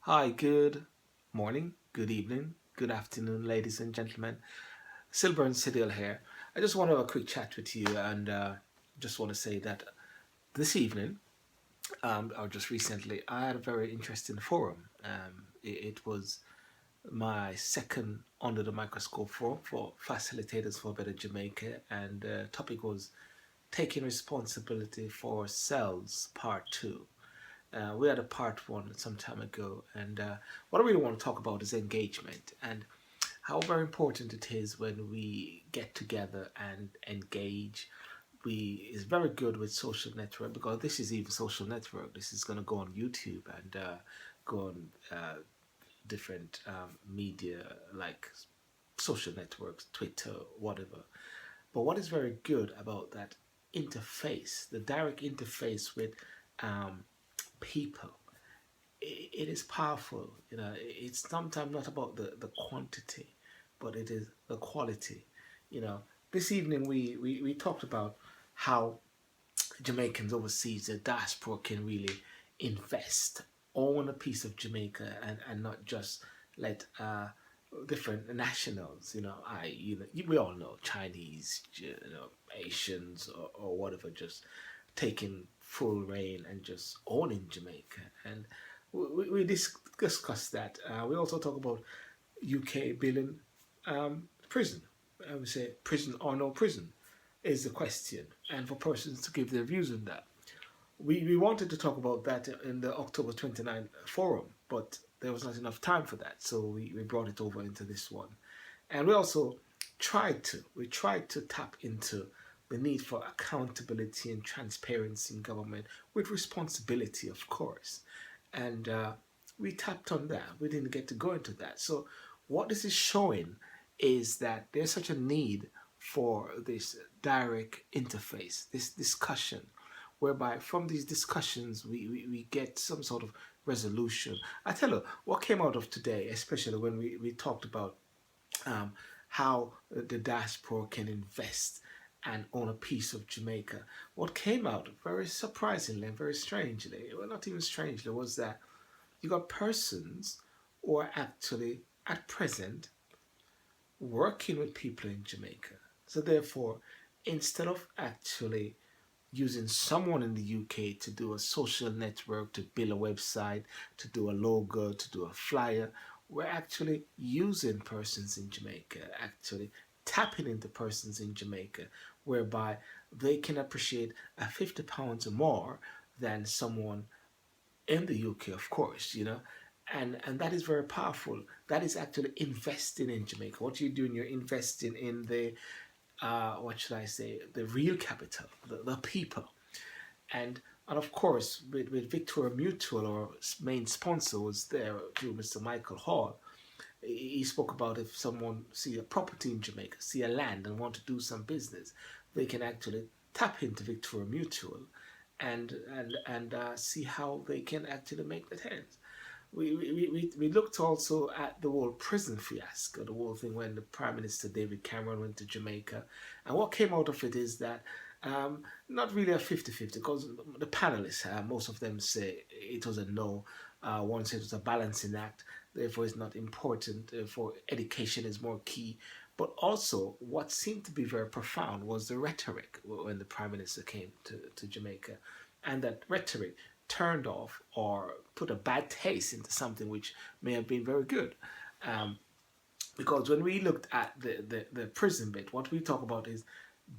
Hi, good morning, good evening, good afternoon, ladies and gentlemen. Sylbourne Sydial here. I just want to have a quick chat with you and just want to say that this evening, or just recently, I had a very interesting forum. It was my second Under the Microscope forum for Facilitators for Better Jamaica, and the topic was Taking Responsibility for Ourselves, Part 2. We had a part one some time ago, and what I really want to talk about is engagement and how very important it is when we get together and engage. We is very good with social network because this is even social network. This is going to go on YouTube and go on different media like social networks, Twitter, whatever. But what is very good about that interface, the direct interface with um, people, it is powerful. It's sometimes not about the quantity, but it is the quality. You know, this evening we talked about how Jamaicans overseas, the diaspora can really invest, own a piece of Jamaica, and not just let different nationals, we all know Chinese, Asians or whatever, just taking full reign and just owning Jamaica. And we discussed that. We also talk about UK building prison. I would say prison or no prison is the question, and for persons to give their views on that. We wanted to talk about that in the October 29th forum, but there was not enough time for that, so we brought it over into this one. And we also tried to tap into the need for accountability and transparency in government with responsibility, of course. And we tapped on that. We didn't get to go into that. So what this is showing is that there's such a need for this direct interface, this discussion, whereby from these discussions we get some sort of resolution. I tell you, what came out of today, especially when we talked about um, how the diaspora can invest and own a piece of Jamaica. What came out very surprisingly and very strangely, well, not even strangely, was that you got persons who are actually at present working with people in Jamaica. So therefore, instead of actually using someone in the UK to do a social network, to build a website, to do a logo, to do a flyer, we're actually using persons in Jamaica, actually tapping into persons in Jamaica, whereby they can appreciate a £50 or more than someone in the UK, of course, and that is very powerful. That is actually investing in Jamaica. What you're doing, you're investing in the what should I say, the real capital, the people. And of course, with Victoria Mutual, our main sponsor, was there through Mr. Michael Hall. He spoke about if someone see a property in Jamaica, see a land, and want to do some business, they can actually tap into Victoria Mutual and see how they can actually make that hands. We looked also at the whole prison fiasco, the whole thing when the Prime Minister David Cameron went to Jamaica. And what came out of it is that not really a 50-50, because the panelists, most of them say it was a no. One said it was a balancing act, therefore it's not important, therefore education is more key. But also, what seemed to be very profound was the rhetoric when the Prime Minister came to Jamaica. And that rhetoric turned off or put a bad taste into something which may have been very good. Um, because when we looked at the prison bit, what we talk about is,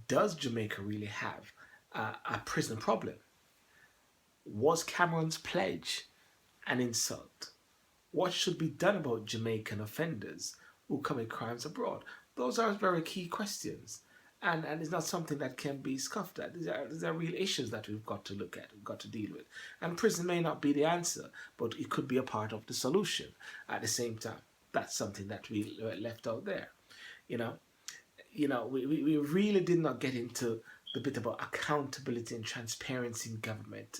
does Jamaica really have a prison problem? Was Cameron's pledge an insult? What should be done about Jamaican offenders who commit crimes abroad? Those are very key questions. And it's not something that can be scoffed at. These are real issues that we've got to look at, we've got to deal with. And prison may not be the answer, but it could be a part of the solution at the same time. That's something that we left out there. You know, we really did not get into the bit about accountability and transparency in government.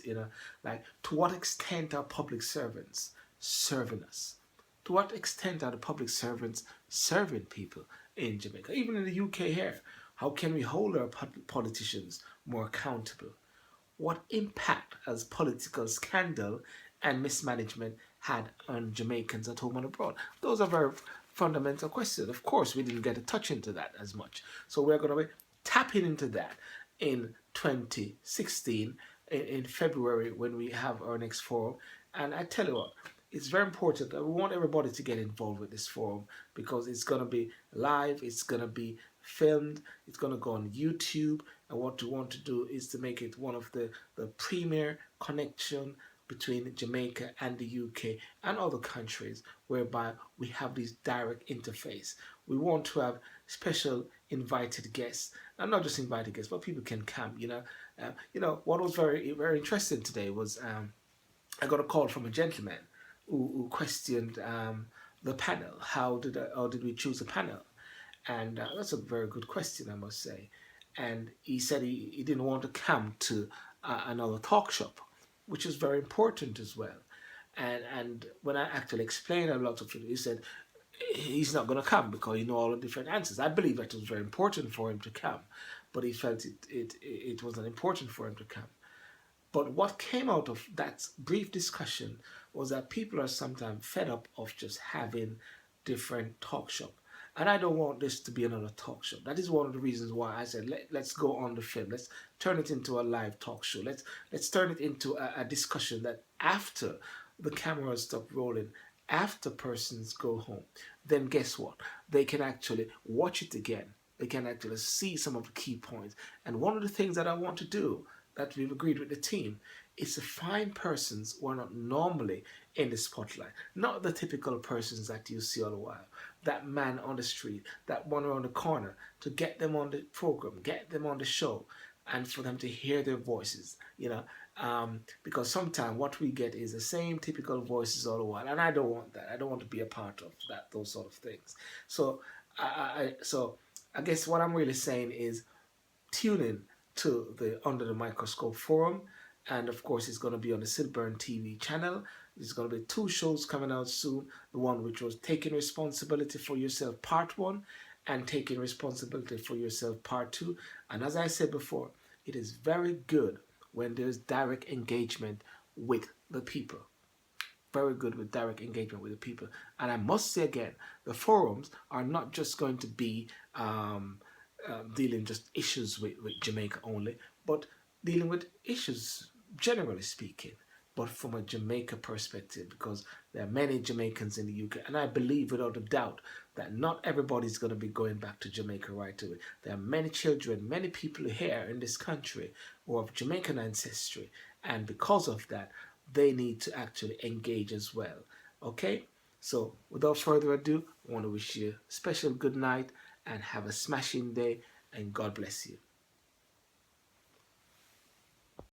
Like, to what extent are public servants serving us? To what extent are the public servants serving people in Jamaica? Even in the UK here, how can we hold our politicians more accountable? What impact has political scandal and mismanagement had on Jamaicans at home and abroad? Those are very fundamental questions. Of course, we didn't get a touch into that as much. So we're going to be tapping into that in 2016 in February when we have our next forum. And I tell you what, it's very important. We want everybody to get involved with this forum because it's going to be live, it's going to be filmed, it's going to go on YouTube. And what we want to do is to make it one of the premier connection between Jamaica and the UK and other countries whereby we have this direct interface. We want to have special invited guests, and not just invited guests, but people can come. What was very interesting today was I got a call from a gentleman who questioned the panel. How did we choose a panel? And that's a very good question, I must say. And he said he didn't want to come to another talk shop, which is very important as well. And when I actually explained a lot of it, he said he's not going to come because he knows all the different answers. I believe that it was very important for him to come, but he felt it wasn't important for him to come. But what came out of that brief discussion was that people are sometimes fed up of just having different talk shop. And I don't want this to be another talk show. That is one of the reasons why I said let's go on the film. Let's turn it into a live talk show. Let's turn it into a discussion that after the cameras stop rolling, after persons go home, then guess what? They can actually watch it again. They can actually see some of the key points. And one of the things that I want to do, that we've agreed with the team, is to find persons who are not normally in the spotlight. Not the typical persons that you see all the while. That man on the street, that one around the corner, to get them on the program, get them on the show, and for them to hear their voices, because sometimes what we get is the same typical voices all the while, and I don't want that. I don't want to be a part of that, those sort of things. So, I guess what I'm really saying is tune in to the Under the Microscope forum, and of course it's going to be on the Sylbourne TV channel. There's going to be 2 shows coming out soon. The one which was Taking Responsibility for Yourself Part 1 and Taking Responsibility for Yourself Part 2. And as I said before, it is very good when there's direct engagement with the people. Very good with direct engagement with the people. And I must say again, the forums are not just going to be dealing just issues with Jamaica only, but dealing with issues generally speaking, but from a Jamaica perspective, because there are many Jamaicans in the UK, and I believe without a doubt that not everybody's going to be going back to Jamaica right away. There are many children, many people here in this country who have Jamaican ancestry, and because of that, they need to actually engage as well. Okay? So, without further ado, I want to wish you a special good night and have a smashing day, and God bless you.